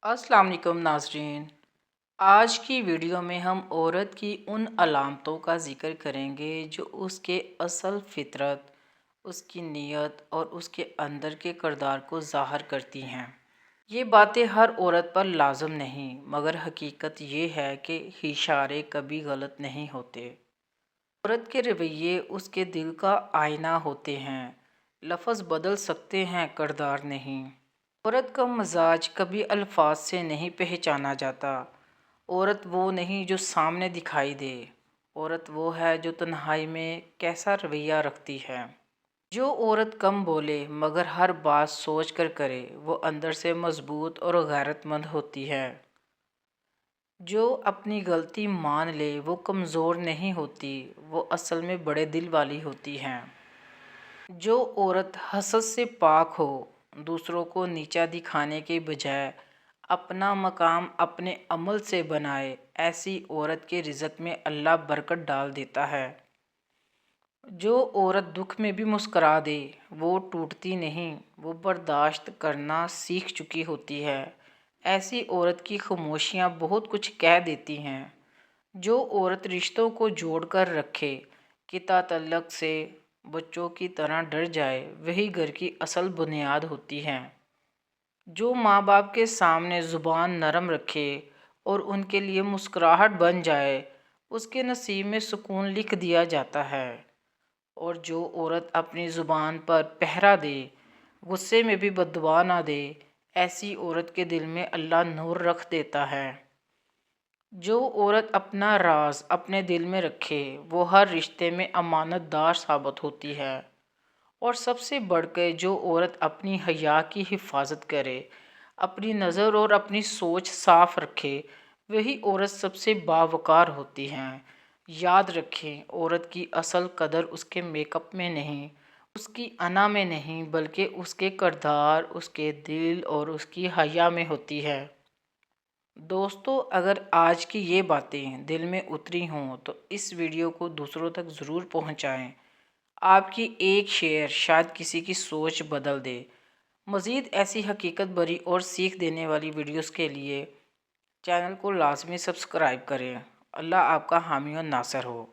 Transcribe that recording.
अस्सलाम वालेकुम नाज़रीन। आज की वीडियो में हम औरत की उन अलामतों का ज़िक्र करेंगे जो उसके असल फ़ितरत, उसकी नीयत और उसके अंदर के किरदार को ज़ाहिर करती हैं। ये बातें हर औरत पर लाज़िम नहीं, मगर हकीकत ये है कि इशारे कभी गलत नहीं होते। औरत के रवैये उसके दिल का आईना होते हैं। लफ्ज़ बदल सकते हैं, किरदार नहीं। औरत का मजाज कभी अल्फाज से नहीं पहचाना जाता। औरत वो नहीं जो सामने दिखाई दे। औरत वो है जो तन्हाई में कैसा रवैया रखती है। जो औरत कम बोले मगर हर बात सोच कर करे, वो अंदर से मजबूत और गैरतमंद होती है। जो अपनी गलती मान ले वो कमज़ोर नहीं होती, वो असल में बड़े दिल वाली होती हैं। जो औरत हसद से पाक हो, दूसरों को नीचा दिखाने के बजाय अपना मकाम अपने अमल से बनाए, ऐसी औरत के रिज़्क़ में अल्लाह बरकत डाल देता है। जो औरत दुख में भी मुस्करा दे, वो टूटती नहीं, वो बर्दाश्त करना सीख चुकी होती है। ऐसी औरत की खामोशियाँ बहुत कुछ कह देती हैं। जो औरत रिश्तों को जोड़ कर रखे, किता तल्लक से बच्चों की तरह डर जाए, वही घर की असल बुनियाद होती है। जो माँ बाप के सामने ज़ुबान नरम रखे और उनके लिए मुस्कुराहट बन जाए, उसके नसीब में सुकून लिख दिया जाता है। और जो औरत अपनी ज़ुबान पर पहरा दे, गुस्से में भी बद्दुआ ना दे, ऐसी औरत के दिल में अल्लाह नूर रख देता है। जो औरत अपना राज अपने दिल में रखे, वो हर रिश्ते में अमानतदार साबित होती है। और सबसे बढ़कर जो औरत अपनी हया की हिफाजत करे, अपनी नज़र और अपनी सोच साफ रखे, वही औरत सबसे बावकार होती हैं। याद रखें, औरत की असल कदर उसके मेकअप में नहीं, उसकी अना में नहीं, बल्कि उसके किरदार, उसके दिल और उसकी हया में होती है। दोस्तों, अगर आज की ये बातें दिल में उतरी हों तो इस वीडियो को दूसरों तक ज़रूर पहुंचाएं। आपकी एक शेयर शायद किसी की सोच बदल दे। मज़ीद ऐसी हकीकत भरी और सीख देने वाली वीडियोस के लिए चैनल को लाजमी सब्सक्राइब करें। अल्लाह आपका हामी और नासर हो।